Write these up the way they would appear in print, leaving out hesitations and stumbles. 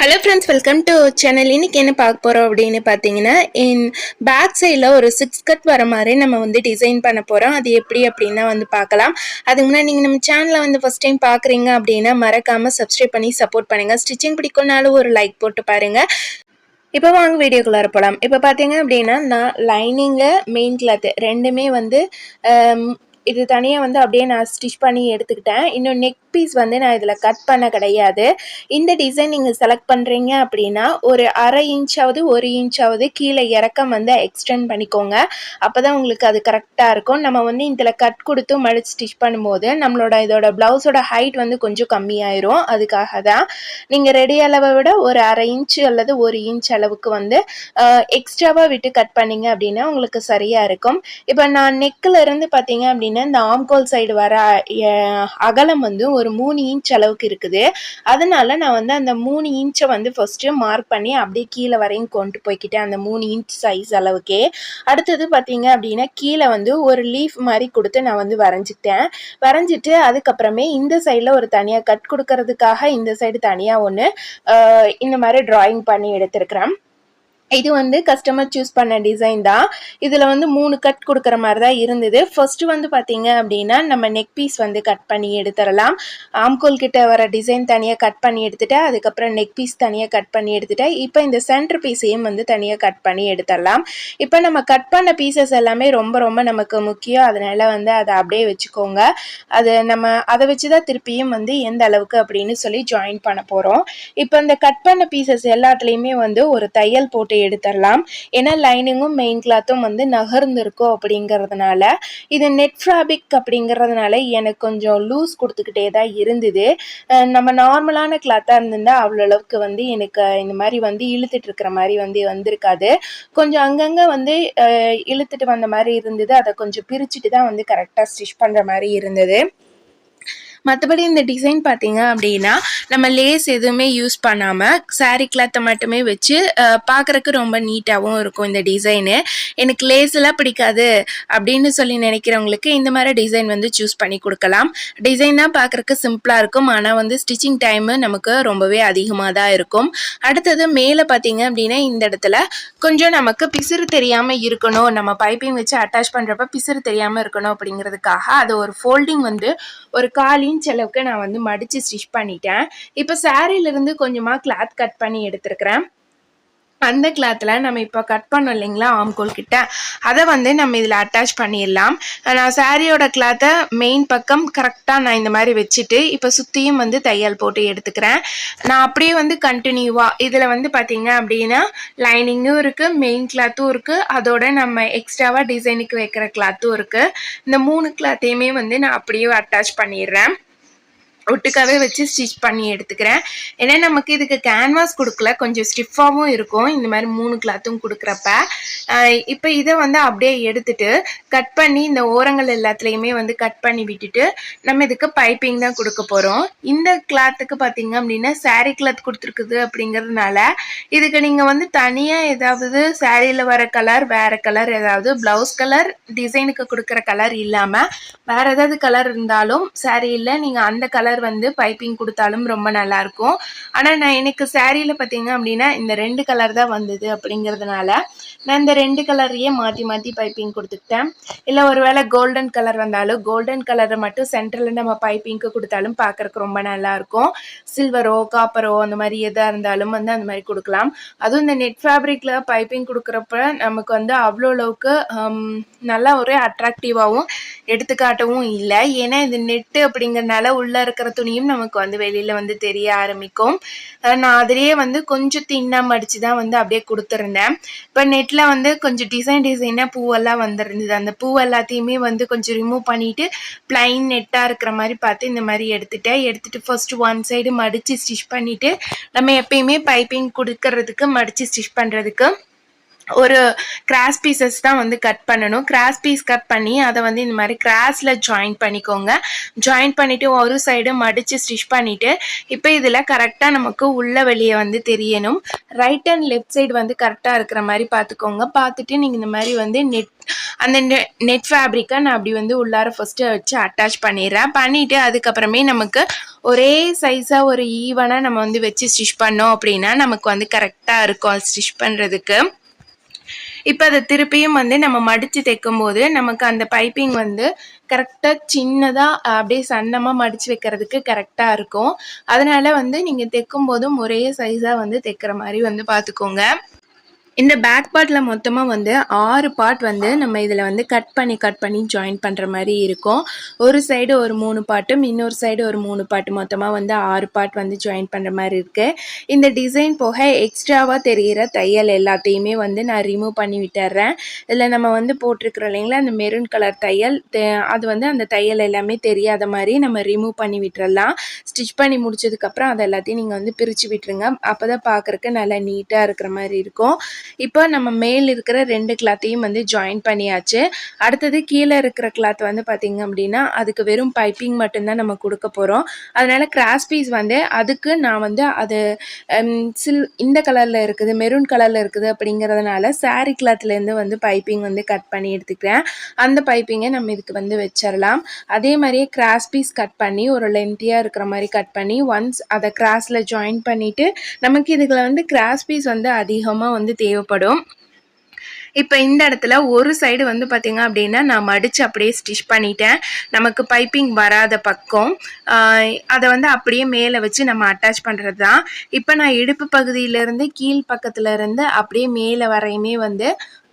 Hello friends, welcome to channel. இன்னைக்கு என்ன பார்க்க போகிறோம் அப்படின்னு பார்த்தீங்கன்னா, பேக் சைடில் ஒரு 6 கட் வர மாதிரி நம்ம வந்து டிசைன் பண்ண போகிறோம். அது எப்படி அப்படின்னா வந்து பார்க்கலாம். அதுக்கு முன்னாடி நீங்கள் நம்ம சேனலை வந்து ஃபஸ்ட் டைம் பார்க்குறீங்க அப்படின்னா மறக்காமல் சப்ஸ்கிரைப் பண்ணி சப்போர்ட் பண்ணுங்கள். ஸ்டிச்சிங் பிடிக்கும்னாலும் ஒரு லைக் போட்டு பாருங்கள். இப்போ வாங்க வீடியோக்குள்ளார போகலாம். இப்போ பார்த்தீங்க அப்படின்னா நான் லைனிங்கு மெயின் கிளாத்து ரெண்டுமே வந்து இது தனியாக வந்து அப்படியே நான் ஸ்டிச் பண்ணி எடுத்துக்கிட்டேன். இன்னும் நெக் பீஸ் வந்து நான் இதில் கட் பண்ண கிடையாது. இந்த டிசைன் நீங்கள் செலக்ட் பண்ணுறீங்க அப்படின்னா ஒரு 1/2 இன்ச்சாவது 1 இன்ச்சாவது கீழே இறக்கம் வந்து எக்ஸ்டெண்ட் பண்ணிக்கோங்க. அப்போ தான் உங்களுக்கு அது கரெக்டாக இருக்கும். நம்ம வந்து இதில் கட் கொடுத்து மடித்து ஸ்டிச் பண்ணும்போது நம்மளோட இதோட ப்ளவுஸோட ஹைட் வந்து கொஞ்சம் கம்மியாயிரும். அதுக்காக தான் நீங்கள் ரெடி அளவை விட ஒரு 1/2 இன்ச்சு அல்லது 1 இன்ச் அளவுக்கு வந்து எக்ஸ்ட்ராவாக விட்டு கட் பண்ணிங்க அப்படின்னா உங்களுக்கு சரியாக இருக்கும். இப்போ நான் நெக்கில் இருந்து பார்த்தீங்க அப்படின்னா இந்த ஆம்கோல் சைடு வர அகலம் வந்து ஒரு 3 இன்ச் அளவுக்கு இருக்குது. அதனால நான் வந்து அந்த 3 இன்ச்சை வந்து ஃபஸ்ட்டு மார்க் பண்ணி அப்படியே கீழே வரையும் கொண்டு போய்க்கிட்டேன், அந்த 3 இன்ச் சைஸ் அளவுக்கே. அடுத்தது பார்த்தீங்க அப்படின்னா கீழே வந்து ஒரு லீஃப் மாதிரி கொடுத்து நான் வந்து வரைஞ்சிட்டு அதுக்கப்புறமே இந்த சைடில் ஒரு தனியாக கட் கொடுக்கறதுக்காக இந்த சைடு தனியாக ஒன்று இந்த மாதிரி ட்ராயிங் பண்ணி எடுத்திருக்கிறேன். இது வந்து கஸ்டமர் சூஸ் பண்ண டிசைன் தான். இதில் வந்து 3 கட் கொடுக்குற மாதிரி தான் இருந்தது. ஃபர்ஸ்ட் வந்து பார்த்தீங்க அப்படின்னா நம்ம நெக் பீஸ் வந்து கட் பண்ணி எடுத்துடலாம். ஆம்கோல் கிட்ட வர டிசைன் தனியாக கட் பண்ணி எடுத்துட்டேன். அதுக்கப்புறம் நெக் பீஸ் தனியாக கட் பண்ணி எடுத்துட்டேன். இப்போ இந்த சென்டர் பீஸையும் வந்து தனியாக கட் பண்ணி எடுத்துடலாம். இப்போ நம்ம கட் பண்ண பீசஸ் எல்லாமே ரொம்ப ரொம்ப நமக்கு முக்கியம். அதனால வந்து அதை அப்படியே வச்சுக்கோங்க. அதை வச்சு தான் திருப்பியும் வந்து எந்த அளவுக்கு அப்படின்னு சொல்லி ஜாயின் பண்ண போகிறோம். இப்போ இந்த கட் பண்ண பீசஸ் எல்லாத்துலேயுமே வந்து ஒரு தையல் போட்டு எடுத்துடலாம். ஏன்னா லைனிங்கும் மெயின் கிளாத்தும் வந்து நகர்ந்துருக்கும் அப்படிங்கிறதுனால. இது நெட் ஃபேப்ரிக் அப்படிங்கிறதுனால எனக்கு கொஞ்சம் லூஸ் கொடுத்துக்கிட்டே தான் இருந்தது. நம்ம நார்மலான கிளாத்தாக இருந்திருந்தால் அவ்வளோ அளவுக்கு வந்து எனக்கு இந்த மாதிரி வந்து இழுத்துட்டு இருக்கிற மாதிரி வந்து வந்திருக்காது. கொஞ்சம் அங்கங்கே வந்து இழுத்துட்டு வந்த மாதிரி இருந்தது. அதை கொஞ்சம் பிரிச்சுட்டு தான் வந்து கரெக்டாக ஸ்டிச் பண்ணுற மாதிரி இருந்தது. மற்றபடி இந்த டிசைன் பார்த்தீங்க அப்படின்னா நம்ம லேஸ் எதுவுமே யூஸ் பண்ணாமல் சாரீ கிளாத்தை மட்டுமே வச்சு பார்க்குறக்கு ரொம்ப நீட்டாகவும் இருக்கும் இந்த டிசைனு. எனக்கு லேஸ் எல்லாம் பிடிக்காது அப்படின்னு சொல்லி நினைக்கிறவங்களுக்கு இந்த மாதிரி டிசைன் வந்து சூஸ் பண்ணி கொடுக்கலாம். டிசைனாக பார்க்குறக்கு சிம்பிளாக இருக்கும், ஆனால் வந்து ஸ்டிச்சிங் டைமு நமக்கு ரொம்பவே அதிகமாக தான் இருக்கும். அடுத்தது மேலே பார்த்தீங்க அப்படின்னா இந்த இடத்துல கொஞ்சம் நமக்கு பிசுறு தெரியாமல் இருக்கணும், நம்ம பைப்பிங் வச்சு அட்டாச் பண்ணுறப்ப பிசுறு தெரியாமல் இருக்கணும் அப்படிங்கிறதுக்காக அது ஒரு ஃபோல்டிங் வந்து ஒரு 1/4 இன்ச் அளவுக்கு நான் வந்து மடித்து ஸ்டிச் பண்ணிட்டேன். இப்போ சாரியிலிருந்து கொஞ்சமாக கிளாத் கட் பண்ணி எடுத்துருக்கிறேன். அந்த கிளாத்தில் நம்ம இப்போ கட் பண்ணோம் இல்லைங்களா ஆம்கோல் கிட்ட, அதை வந்து நம்ம இதில் அட்டாச் பண்ணிடலாம். நான் சாரியோட கிளாத்தை மெயின் பக்கம் கரெக்டாக நான் இந்த மாதிரி வச்சுட்டு இப்போ சுற்றியும் வந்து தையல் போட்டு எடுத்துக்கிறேன். நான் அப்படியே வந்து கண்டினியூவாக இதில் வந்து பார்த்தீங்க அப்படின்னா லைனிங்கும் இருக்குது, மெயின் கிளாத்தும் இருக்குது, அதோட நம்ம எக்ஸ்ட்ராவாக டிசைனுக்கு வைக்கிற கிளாத்தும் இருக்குது. இந்த 3 கிளாத்தையுமே வந்து நான் அப்படியே அட்டாச் பண்ணிடுறேன். ஒட்டுக்காவே வச்சு ஸ்டிச் பண்ணி எடுத்துக்கிறேன். ஏன்னா நமக்கு இதுக்கு கேன்வாஸ் கொடுக்கல, கொஞ்சம் ஸ்டிஃபாகவும் இருக்கும் இந்த மாதிரி 3 கிளாத்தும் கொடுக்குறப்ப. இப்போ இதை வந்து அப்படியே எடுத்துட்டு கட் பண்ணி இந்த ஓரங்கள் எல்லாத்துலேயுமே வந்து கட் பண்ணி விட்டுட்டு நம்ம இதுக்கு பைப்பிங் தான் கொடுக்க போகிறோம். இந்த கிளாத்துக்கு பார்த்தீங்க அப்படின்னா சாரீ கிளாத் கொடுத்துருக்குது அப்படிங்கிறதுனால இதுக்கு நீங்கள் வந்து தனியாக ஏதாவது சாரியில் வர கலர் வேறு கலர், ஏதாவது ப்ளவுஸ் கலர் டிசைனுக்கு கொடுக்குற கலர் இல்லாமல் வேறு ஏதாவது கலர் இருந்தாலும் சாரியில் நீங்கள் அந்த கலர் வந்து பைப்பிங் கொடுத்தாலும் ரொம்ப நல்லாயிருக்கும். ஆனால் நான் எனக்கு சாரியில் பார்த்தீங்க அப்படின்னா இந்த 2 கலர் தான் வந்தது அப்படிங்கிறதுனால நான் இந்த 2 கலரையே மாற்றி மாற்றி பைப்பிங் கொடுத்துக்கிட்டேன். இல்லை ஒரு வேளை கோல்டன் கலர் வந்தாலும் கோல்டன் கலரை மட்டும் சென்டரில் நம்ம பைப்பிங்க்கு கொடுத்தாலும் பார்க்குறக்கு ரொம்ப நல்லாயிருக்கும். சில்வரோ காப்பரோ அந்த மாதிரி எதாக இருந்தாலும் வந்து அந்த மாதிரி கொடுக்கலாம். அதுவும் இந்த நெட் ஃபேப்ரிக்கில் பைப்பிங் கொடுக்குறப்ப நமக்கு வந்து அவ்வளோ அளவுக்கு நல்லா ஒரு அட்ராக்டிவாகவும் எடுத்துக்காட்டவும் இல்லை. ஏன்னா இது நெட்டு அப்படிங்கிறதுனால உள்ளே இருக்கிற துணியும் நமக்கு வந்து வெளியில் வந்து தெரிய ஆரம்பிக்கும். நான் அதிலேயே வந்து கொஞ்சம் தின்னாக மடித்து தான் வந்து அப்படியே கொடுத்துருந்தேன். இப்போ நெட்டில் வந்து கொஞ்சம் டிசைனாக பூவெல்லாம் வந்துருந்தது. அந்த பூ எல்லாத்தையுமே வந்து கொஞ்சம் ரிமூவ் பண்ணிவிட்டு பிளைன் நெட்டாக இருக்கிற மாதிரி பார்த்து இந்த மாதிரி எடுத்துகிட்டு ஃபர்ஸ்ட் ஒன் சைடு மடித்து ஸ்டிச் பண்ணிவிட்டு நம்ம எப்பயுமே பைப்பிங் கொடுக்கறதுக்கு மடித்து ஸ்டிச் பண்ணுறதுக்கு ஒரு கிராஸ் பீசஸ் தான் வந்து கட் பண்ணணும். கிராஸ் பீஸ் கட் பண்ணி அதை வந்து இந்த மாதிரி கிராஸில் ஜாயின் பண்ணிக்கோங்க. ஜாயின் பண்ணிவிட்டு ஒரு சைடு மடித்து ஸ்டிச் பண்ணிவிட்டு இப்போ இதில் கரெக்டாக நமக்கு உள்ள வெளியே வந்து தெரியணும். ரைட் அண்ட் லெஃப்ட் சைடு வந்து கரெக்டாக இருக்கிற மாதிரி பார்த்துக்கோங்க. பார்த்துட்டு நீங்கள் இந்த மாதிரி வந்து அந்த நெட் ஃபேப்ரிக்கை நான் அப்படி வந்து உள்ளார ஃபஸ்ட்டு வச்சு அட்டாச் பண்ணிடுறேன். பண்ணிவிட்டு அதுக்கப்புறமே நமக்கு ஒரே சைஸாக ஒரு ஈவனாக நம்ம வந்து வச்சு ஸ்டிச் பண்ணோம் அப்படின்னா நமக்கு வந்து கரெக்டாக இருக்கும் ஸ்டிச் பண்ணுறதுக்கு. இப்போ அதை திருப்பியும் வந்து நம்ம மடித்து தைக்கும்போது நமக்கு அந்த பைப்பிங் வந்து கரெக்டாக சின்னதாக அப்படியே சன்னமாக மடித்து வைக்கிறதுக்கு கரெக்டாக இருக்கும். அதனால் வந்து நீங்கள் தைக்கும் போதும் ஒரே சைஸாக வந்து தைக்கிற மாதிரி வந்து பார்த்துக்கோங்க. இந்த பேக் பார்ட்டில் மொத்தமாக வந்து 6 பார்ட் வந்து நம்ம இதில் வந்து கட் பண்ணி ஜாயின் பண்ணுற மாதிரி இருக்கும். ஒரு சைடு ஒரு 3 பார்ட்டும் இன்னொரு சைடு ஒரு 3 பார்ட்டு மொத்தமாக வந்து 6 பார்ட் வந்து ஜாயின் பண்ணுற மாதிரி இருக்குது. இந்த டிசைன் போக எக்ஸ்ட்ராவாக தெரிகிற தையல் எல்லாத்தையுமே வந்து நான் ரிமூவ் பண்ணி விட்டுறேன். இதில் நம்ம வந்து போட்டிருக்கிறோம் இல்லைங்களா அந்த மெரூன் கலர் தையல், அது வந்து அந்த தையல் எல்லாமே தெரியாத மாதிரி நம்ம ரிமூவ் பண்ணி விட்டுறலாம். ஸ்டிச் பண்ணி முடிச்சதுக்கப்புறம் அதை எல்லாத்தையும் நீங்கள் வந்து பிரித்து விட்டுருங்க. அப்போ தான் பார்க்குறக்கு நல்லா நீட்டாக இருக்கிற மாதிரி இருக்கும். இப்போ நம்ம மேல் இருக்கிற 2 கிளாத்தையும் வந்து ஜாயின் பண்ணியாச்சு. அடுத்தது கீழே இருக்கிற கிளாத் வந்து பார்த்திங்க அப்படின்னா அதுக்கு வெறும் பைப்பிங் மட்டும்தான் நம்ம கொடுக்க போகிறோம். அதனால் கிராஸ் பீஸ் வந்து அதுக்கு நான் வந்து அது இந்த கலரில் இருக்குது, மெரூன் கலரில் இருக்குது அப்படிங்கிறதுனால சாரீ கிளாத்லேருந்து வந்து பைப்பிங் வந்து கட் பண்ணி எடுத்துக்கிறேன். அந்த பைப்பிங்கை நம்ம இதுக்கு வந்து வச்சிடலாம். அதே மாதிரியே கிராஸ் பீஸ் கட் பண்ணி ஒரு லென்த்தியாக இருக்கிற மாதிரி கட் பண்ணி ஒன்ஸ் அதை கிராஸில் ஜாயின் பண்ணிவிட்டு நமக்கு இதுகளை வந்து கிராஸ் பீஸ் வந்து அதிகமாக வந்து தேவைப்படும். இப்போ இந்த இடத்துல ஒரு சைடு வந்து பார்த்திங்க அப்படின்னா நான் மடித்து அப்படியே ஸ்டிச் பண்ணிட்டேன். நமக்கு பைப்பிங் வராத பக்கம் அதை வந்து அப்படியே மேலே வச்சு நம்ம அட்டாச் பண்ணுறது தான். இப்போ நான் இடுப்பு பகுதியிலேருந்து கீழ் பக்கத்துலேருந்து அப்படியே மேலே வரையுமே வந்து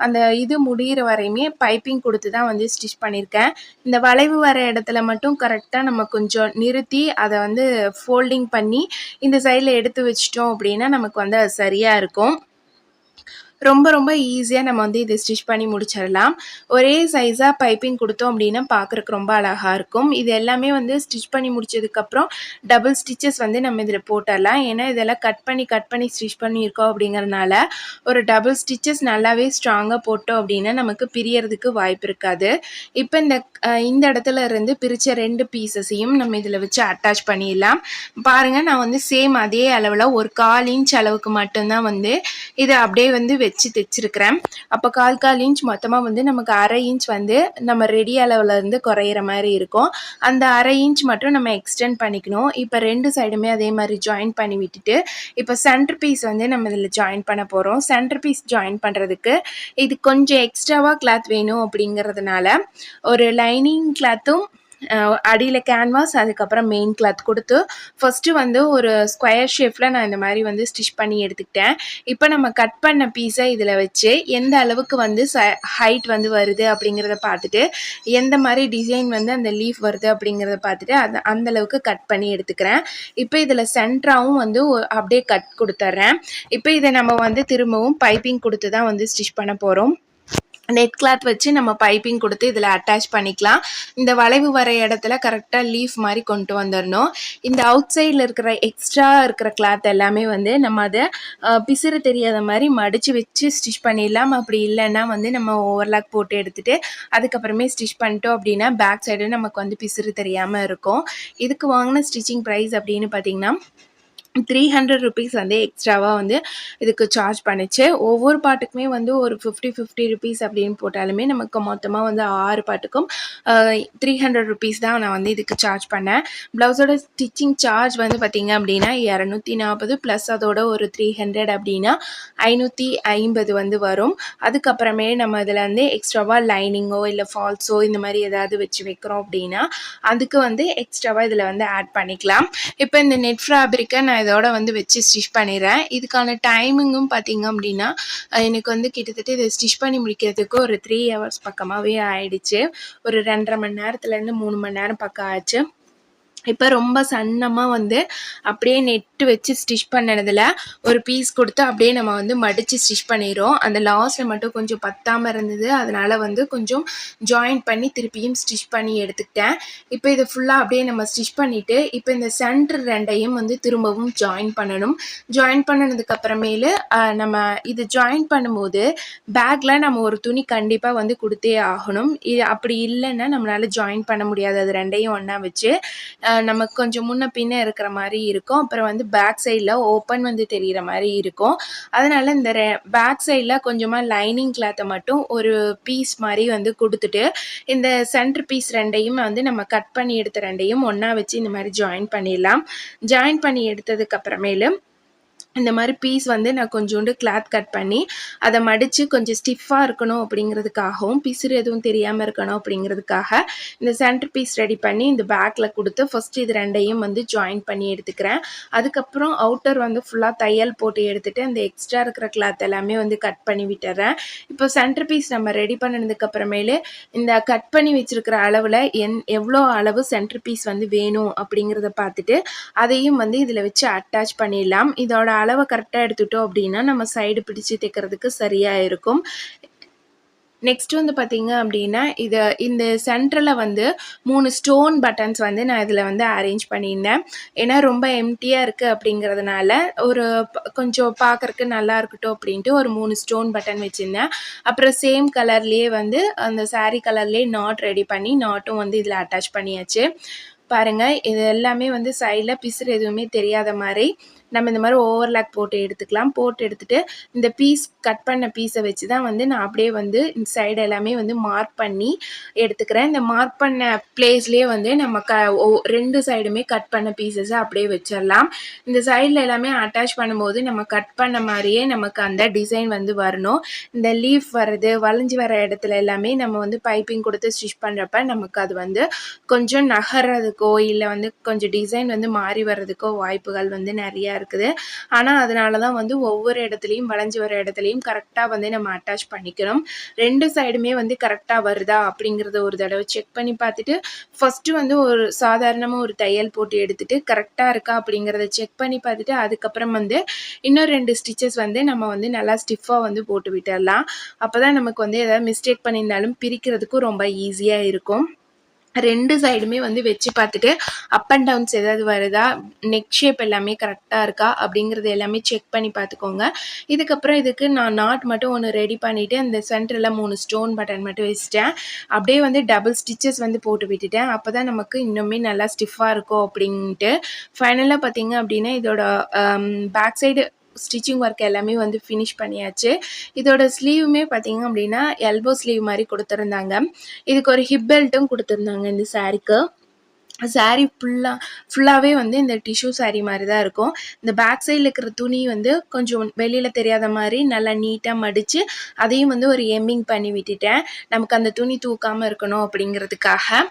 அந்த இது முடிகிற வரையுமே பைப்பிங் கொடுத்து தான் வந்து ஸ்டிச் பண்ணியிருக்கேன். இந்த வளைவு வர இடத்துல மட்டும் கரெக்டாக நம்ம கொஞ்சம் நிறுத்தி அதை வந்து ஃபோல்டிங் பண்ணி இந்த சைடில் எடுத்து வச்சிட்டோம் அப்படின்னா நமக்கு வந்து அது சரியாக இருக்கும். ரொம்ப ஈஸியாக நம்ம வந்து இதை ஸ்டிச் பண்ணி முடிச்சிடலாம். ஒரே சைஸாக பைப்பிங் கொடுத்தோம் அப்படின்னா பார்க்குறக்கு ரொம்ப அழகாக இருக்கும். இது எல்லாமே வந்து ஸ்டிச் பண்ணி முடிச்சதுக்கப்புறம் டபுள் ஸ்டிச்சஸ் வந்து நம்ம இதில் போட்டுடலாம். ஏன்னா இதெல்லாம் கட் பண்ணி ஸ்டிச் பண்ணியிருக்கோம் அப்படிங்கிறதுனால ஒரு டபுள் ஸ்டிச்சஸ் நல்லாவே ஸ்ட்ராங்காக போட்டோம் அப்படின்னா நமக்கு பிரியறதுக்கு வாய்ப்பு இருக்காது. இப்போ இந்த இடத்துல இருந்து பிரித்த 2 பீசஸையும் நம்ம இதில் வச்சு அட்டாச் பண்ணிடலாம். பாருங்கள், நான் வந்து சேம் அதே அளவில் ஒரு 1/4 இன்ச் அளவுக்கு மட்டும்தான் வந்து இதை அப்படியே வந்து வச்சு தைச்சிருக்கிறேன். அப்போ 1/4 இன்ச் மொத்தமாக வந்து நமக்கு 1/2 இன்ச் வந்து நம்ம ரெடி அளவில் இருந்து குறையிற மாதிரி இருக்கும். அந்த 1/2 இன்ச் மட்டும் நம்ம எக்ஸ்டெண்ட் பண்ணிக்கணும். இப்போ 2 சைடுமே அதே மாதிரி ஜாயின் பண்ணி விட்டுட்டு இப்போ சென்டர் பீஸ் வந்து நம்ம இதில் ஜாயின் பண்ண போகிறோம். சென்டர் பீஸ் ஜாயின் பண்ணுறதுக்கு இது கொஞ்சம் எக்ஸ்ட்ராவாக கிளாத் வேணும் அப்படிங்கிறதுனால ஒரு லைனிங் கிளாத்தும் அடியில் கேன்வாஸ் அதுக்கப்புறம் மெயின் கிளாத் கொடுத்து ஃபஸ்ட்டு வந்து ஒரு ஸ்கொயர் ஷேப்பில் நான் இந்த மாதிரி வந்து ஸ்டிச் பண்ணி எடுத்துக்கிட்டேன். இப்போ நம்ம கட் பண்ண பீஸை இதில் வச்சு எந்த அளவுக்கு வந்து ஹைட் வந்து வருது அப்படிங்கிறத பார்த்துட்டு எந்த மாதிரி டிசைன் வந்து அந்த லீஃப் வருது அப்படிங்கிறத பார்த்துட்டு அந்த அளவுக்கு கட் பண்ணி எடுத்துக்கிறேன். இப்போ இதில் சென்டராகவும் வந்து அப்படியே கட் கொடுத்துட்றேன். இப்போ இதை நம்ம வந்து திரும்பவும் பைப்பிங் கொடுத்து தான் வந்து ஸ்டிச் பண்ண போகிறோம். நெட் கிளாத் வச்சு நம்ம பைப்பிங் கொடுத்து இதில் அட்டாச் பண்ணிக்கலாம். இந்த வளைவு வர இடத்துல கரெக்டாக லீஃப் மாதிரி கொண்டு வந்துடணும். இந்த அவுட் சைடில் இருக்கிற எக்ஸ்ட்ரா இருக்கிற கிளாத் எல்லாமே வந்து நம்ம அதை பிசுறு தெரியாத மாதிரி மடித்து வச்சு ஸ்டிச் பண்ணிடலாம். அப்படி இல்லைன்னா வந்து நம்ம ஓவர்லாக் போட்டு எடுத்துகிட்டு அதுக்கப்புறமே ஸ்டிச் பண்ணிட்டோம் அப்படின்னா பேக் சைடு நமக்கு வந்து பிசுறு தெரியாமல் இருக்கும். இதுக்கு வாங்கின ஸ்டிச்சிங் ப்ரைஸ் அப்படின்னு பார்த்திங்கன்னா 300 rupees வந்து எக்ஸ்ட்ராவாக வந்து இதுக்கு சார்ஜ் பண்ணிச்சு. ஒவ்வொரு பாட்டுக்குமே வந்து ஒரு 50 rupees அப்படின்னு போட்டாலுமே நமக்கு மொத்தமாக வந்து 6 பாட்டுக்கும் 300 rupees தான் நான் வந்து இதுக்கு சார்ஜ் பண்ணேன். ப்ளவுஸோட ஸ்டிச்சிங் சார்ஜ் வந்து பார்த்திங்க அப்படின்னா 240 ப்ளஸ் அதோட ஒரு 300 அப்படின்னா 550 வந்து வரும். அதுக்கப்புறமே நம்ம இதில் வந்து எக்ஸ்ட்ராவாக லைனிங்கோ இல்லை ஃபால்ஸோ இந்த மாதிரி ஏதாவது வச்சு வைக்கிறோம் அப்படின்னா அதுக்கு வந்து எக்ஸ்ட்ராவாக இதில் வந்து ஆட் பண்ணிக்கலாம். இப்போ இந்த நெட் ஃபேப்ரிக்கை நான் இதோட வந்து வச்சு ஸ்டிச் பண்ணிடுறேன். இதுக்கான டைமிங்கும் பார்த்திங்க அப்படின்னா எனக்கு வந்து கிட்டத்தட்ட இதை ஸ்டிச் பண்ணி முடிக்கிறதுக்கு ஒரு 3 hours பக்கமாகவே ஆயிடுச்சு. ஒரு 2.5 மணி நேரத்துலேருந்து 3 மணி நேரம் பக்கம் ஆச்சு. இப்போ ரொம்ப சன்னமா வந்து அப்படியே நெட்டு வச்சு ஸ்டிச் பண்ணதில் ஒரு பீஸ் கொடுத்து அப்படியே நம்ம வந்து மடித்து ஸ்டிச் பண்ணிடுறோம். அந்த லாஸ்ட்டில் மட்டும் கொஞ்சம் பத்தாமல் இருந்தது, அதனால் வந்து கொஞ்சம் ஜாயின் பண்ணி திருப்பியும் ஸ்டிச் பண்ணி எடுத்துக்கிட்டேன். இப்போ இதை ஃபுல்லாக அப்படியே நம்ம ஸ்டிச் பண்ணிவிட்டு இப்போ இந்த சென்டர் ரெண்டையும் வந்து திரும்பவும் ஜாயின் பண்ணணும். ஜாயின் பண்ணினதுக்கப்புறமேலு நம்ம இது ஜாயின் பண்ணும்போது பேக்கில் நம்ம ஒரு துணி கண்டிப்பாக வந்து கொடுத்தே ஆகணும். இது அப்படி இல்லைன்னா நம்மளால் ஜாயின் பண்ண முடியாது. அது ரெண்டையும் ஒன்றா வச்சு நமக்கு கொஞ்சம் முன்ன பின்ன இருக்கிற மாதிரி இருக்கும். அப்புறம் வந்து பேக் சைடில் ஓப்பன் வந்து தெரிகிற மாதிரி இருக்கும். அதனால் இந்த பேக் சைடில் கொஞ்சமாக லைனிங் கிளாத்தை மட்டும் ஒரு பீஸ் மாதிரி வந்து கொடுத்துட்டு இந்த சென்டர் பீஸ் ரெண்டையும் வந்து நம்ம கட் பண்ணி எடுத்த ரெண்டையும் ஒன்றா வச்சு இந்த மாதிரி ஜாயின் பண்ணிடலாம். ஜாயின் பண்ணி எடுத்ததுக்கப்புறமேலு இந்த மாதிரி பீஸ் வந்து நான் கொஞ்சோண்டு கிளாத் கட் பண்ணி அதை மடித்து கொஞ்சம் ஸ்டிஃபாக இருக்கணும் அப்படிங்கிறதுக்காகவும் பிசுறு எதுவும் தெரியாமல் இருக்கணும் அப்படிங்கிறதுக்காக இந்த சென்டர் பீஸ் ரெடி பண்ணி இந்த பேக்கில் கொடுத்து ஃபஸ்ட்டு இது ரெண்டையும் வந்து ஜாயின் பண்ணி எடுத்துக்கிறேன். அதுக்கப்புறம் அவுட்டர் வந்து ஃபுல்லாக தையல் போட்டு எடுத்துகிட்டு அந்த எக்ஸ்ட்ரா இருக்கிற கிளாத் எல்லாமே வந்து கட் பண்ணி விட்டுறேன். இப்போ சென்டர் பீஸ் நம்ம ரெடி பண்ணினதுக்கப்புறமேலே இந்த கட் பண்ணி வச்சுருக்கிற அளவில் எவ்வளோ அளவு சென்டர் பீஸ் வந்து வேணும் அப்படிங்கிறத பார்த்துட்டு அதையும் வந்து இதில் வச்சு அட்டாச் பண்ணிடலாம். இதோட அளவை கரெக்டாக எடுத்துட்டோம் அப்படின்னா நம்ம சைடு பிடிச்சு தைக்கிறதுக்கு சரியாக இருக்கும். நெக்ஸ்ட் வந்து பார்த்தீங்க அப்படின்னா இந்த சென்டரில் வந்து 3 ஸ்டோன் பட்டன்ஸ் வந்து நான் இதில் வந்து அரேஞ்ச் பண்ணியிருந்தேன். ஏன்னா ரொம்ப எம்டியாக இருக்குது அப்படிங்கிறதுனால ஒரு கொஞ்சம் பார்க்குறக்கு நல்லா இருக்கட்டும் அப்படின்ட்டு ஒரு 3 ஸ்டோன் பட்டன் வச்சுருந்தேன். அப்புறம் சேம் கலர்லேயே வந்து அந்த சாரீ கலர்லேயே நாட் ரெடி பண்ணி நாட்டும் வந்து இதில் அட்டாச் பண்ணியாச்சு. பாருங்கள், இது எல்லாமே வந்து சைடில் பிசுறு எதுவுமே தெரியாத மாதிரி நம்ம இந்த மாதிரி ஓவர்லாக் போட்டு எடுத்துக்கலாம். போட்டு எடுத்துகிட்டு இந்த பீஸ் கட் பண்ண பீஸை வச்சு தான் வந்து நான் அப்படியே வந்து இந்த சைடு எல்லாமே வந்து மார்க் பண்ணி எடுத்துக்கிறேன். இந்த மார்க் பண்ண பிளேஸ்லேயே வந்து நம்ம 2 சைடுமே கட் பண்ண பீசஸை அப்படியே வச்சிடலாம். இந்த சைடில் எல்லாமே அட்டாச் பண்ணும்போது நம்ம கட் பண்ண மாதிரியே நமக்கு அந்த டிசைன் வந்து வரணும். இந்த லீஃப் வர்றது வளைஞ்சி வர இடத்துல எல்லாமே நம்ம வந்து பைப்பிங் கொடுத்து ஸ்டிச் பண்ணுறப்ப நமக்கு அது வந்து கொஞ்சம் நகர்றதுக்கோ இல்லை வந்து கொஞ்சம் டிசைன் வந்து மாறி வர்றதுக்கோ வாய்ப்புகள் வந்து நிறையா இருக்குது. ஆனால் அதனால தான் வந்து ஒவ்வொரு இடத்துலையும் வளைஞ்சி வர இடத்துலையும் கரெக்டாக வந்து நம்ம அட்டாச் பண்ணிக்கணும். 2 சைடுமே வந்து கரெக்டாக வருதா அப்படிங்கிறத ஒரு தடவை செக் பண்ணி பார்த்துட்டு ஃபஸ்ட்டு வந்து ஒரு சாதாரணமாக ஒரு தையல் போட்டு எடுத்துகிட்டு கரெக்டாக இருக்கா அப்படிங்கிறத செக் பண்ணி பார்த்துட்டு அதுக்கப்புறம் வந்து இன்னும் 2 ஸ்டிச்சஸ் வந்து நம்ம வந்து நல்லா ஸ்டிஃபாக வந்து போட்டு விட்டுடலாம். அப்போ தான் நமக்கு வந்து எதாவது மிஸ்டேக் பண்ணியிருந்தாலும் பிரிக்கிறதுக்கும் ரொம்ப ஈஸியாக இருக்கும். 2 சைடுமே வந்து வச்சு பார்த்துட்டு அப் அண்ட் டவுன்ஸ் ஏதாவது வருதா, நெக் ஷேப் எல்லாமே கரெக்டாக இருக்கா அப்படிங்கிறது எல்லாமே செக் பண்ணி பார்த்துக்கோங்க. இதுக்கப்புறம் இதுக்கு நான் நாட் மட்டும் ஒன்று ரெடி பண்ணிவிட்டு அந்த சென்டரில் 3 ஸ்டோன் பட்டன் மட்டும் வச்சுட்டேன். அப்படியே வந்து டபுள் ஸ்டிச்சஸ் வந்து போட்டு விட்டுட்டேன். அப்போ தான் நமக்கு இன்னுமே நல்லா ஸ்டிஃபாக இருக்கும் அப்படின்ட்டு. ஃபைனலாக பார்த்தீங்க அப்படின்னா இதோட பேக் சைடு ஸ்டிச்சிங் ஒர்க் எல்லாமே வந்து ஃபினிஷ் பண்ணியாச்சு. இதோட ஸ்லீவுமே பார்த்தீங்க அப்படின்னா எல்போ ஸ்லீவ் மாதிரி கொடுத்துருந்தாங்க. இதுக்கு ஒரு ஹிப் பெல்ட்டும் கொடுத்துருந்தாங்க இந்த சாரீக்கு. சாரீ ஃபுல்லாகவே வந்து இந்த டிஷ்யூ சாரீ மாதிரி தான் இருக்கும். இந்த பேக் சைடில் இருக்கிற துணி வந்து கொஞ்சம் வெளியில் தெரியாத மாதிரி நல்லா நீட்டாக மடித்து அதையும் வந்து ஒரு எம்மிங் பண்ணி விட்டுட்டேன். நமக்கு அந்த துணி தூக்காமல் இருக்கணும் அப்படிங்கிறதுக்காக.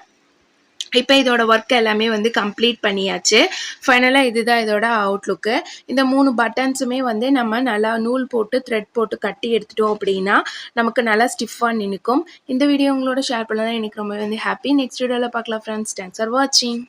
இப்போ இதோட ஒர்க் எல்லாமே வந்து கம்ப்ளீட் பண்ணியாச்சு. ஃபைனலாக இதுதான் இதோட அவுட்லுக்கு. இந்த 3 பட்டன்ஸுமே வந்து நம்ம நல்லா நூல் போட்டு த்ரெட் போட்டு கட்டி எடுத்துட்டோம் அப்படின்னா நமக்கு நல்லா ஸ்டிஃபாக நிற்கும். இந்த வீடியோ உங்களோட ஷேர் பண்ணலாம் எனக்கு ரொம்ப வந்து ஹாப்பி. நெக்ஸ்ட் வீடியோவில் பார்க்கலாம் ஃப்ரெண்ட்ஸ். தேங்க்ஸ் ஃபார் வாட்சிங்.